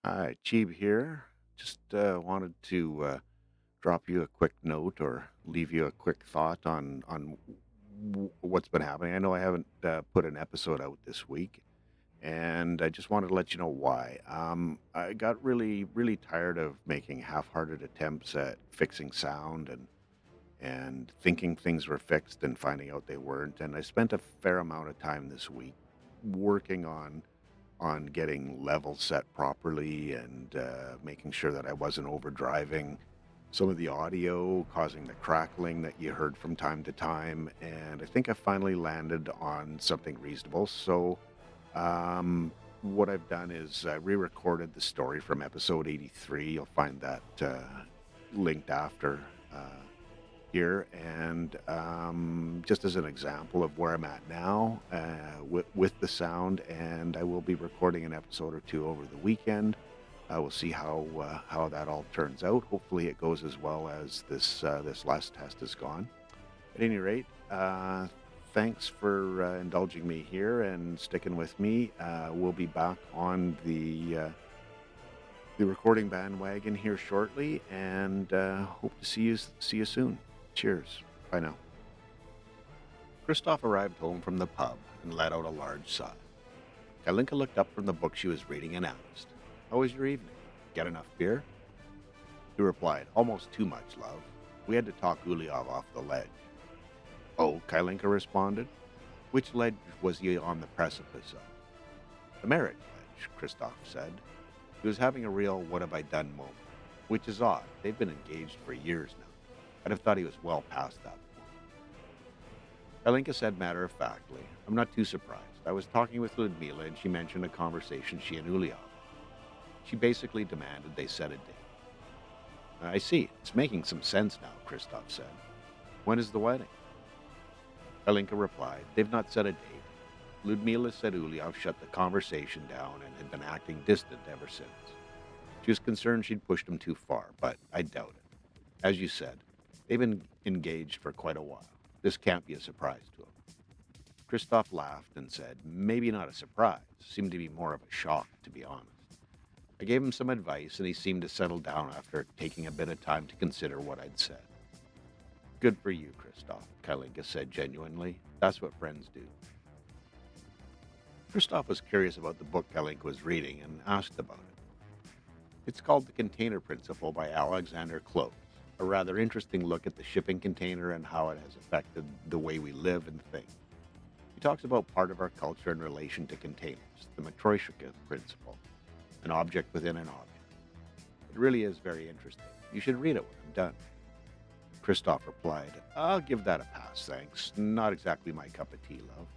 Hi, Cheeb here. Just wanted to drop you a quick note or leave you a quick thought on what's been happening. I know I haven't put an episode out this week, and I just wanted to let you know why. I got really tired of making half-hearted attempts at fixing sound and thinking things were fixed and finding out they weren't. And I spent a fair amount of time this week working on getting levels set properly and making sure that I wasn't overdriving some of the audio, causing the crackling that you heard from time to time. And I think I finally landed on something reasonable. So, what I've done is I re recorded the story from episode 83. You'll find that linked after. Here, and just as an example of where I'm at now with the sound, and I will be recording an episode or two over the weekend. We'll see how that all turns out. Hopefully, it goes as well as this last test has gone. At any rate, thanks for indulging me here and sticking with me. We'll be back on the recording bandwagon here shortly, and hope to see you soon. Cheers. Bye now. Christoph arrived home from the pub and let out a large sigh. Kalinka looked up from the book she was reading and asked, "How was your evening? Get enough beer?" He replied, "Almost too much, love. We had to talk Uliov off the ledge." "Oh," Kalinka responded. "Which ledge was he on the precipice of?" "The marriage ledge," Christoph said. He was having a real what have I done moment, which is odd. They've been engaged for years now. I'd have thought he was well past that point. Kalinka said matter-of-factly, "I'm not too surprised. I was talking with Ludmila and she mentioned a conversation she and Uliov had. She basically demanded they set a date." "I see. It's making some sense now," Christoph said. "When is the wedding?" Kalinka replied, "They've not set a date. Ludmila said Uliov shut the conversation down and had been acting distant ever since. She was concerned she'd pushed him too far, but I doubt it. As you said, they've been engaged for quite a while. This can't be a surprise to him." Christoph laughed and said, "Maybe not a surprise. Seemed to be more of a shock, to be honest. I gave him some advice and he seemed to settle down after taking a bit of time to consider what I'd said." "Good for you, Christoph," Kalinka said genuinely. "That's what friends do." Christoph was curious about the book Kalinka was reading and asked about it. It's called The Container Principle by Alexander Close, a rather interesting look at the shipping container and how it has affected the way we live and think. He talks about part of our culture in relation to containers, the Matryoshka principle, an object within an object. It really is very interesting. You should read it when I'm done. Christoph replied, "I'll give that a pass, thanks. Not exactly my cup of tea, love."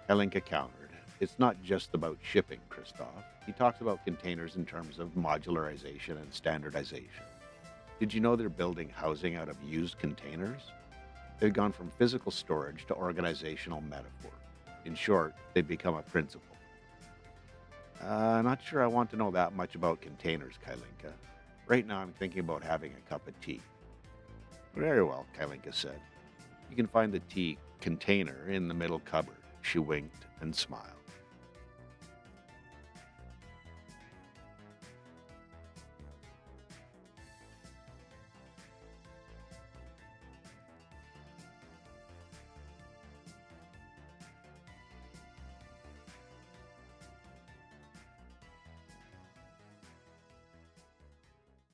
Helenka countered, "It's not just about shipping, Christoph. He talks about containers in terms of modularization and standardization. Did you know they're building housing out of used containers? They've gone from physical storage to organizational metaphor. In short, they've become a principle." Not sure I want to know that much about containers, Kailinka. Right now I'm thinking about having a cup of tea." "Very well," Kailinka said. "You can find the tea container in the middle cupboard." She winked and smiled.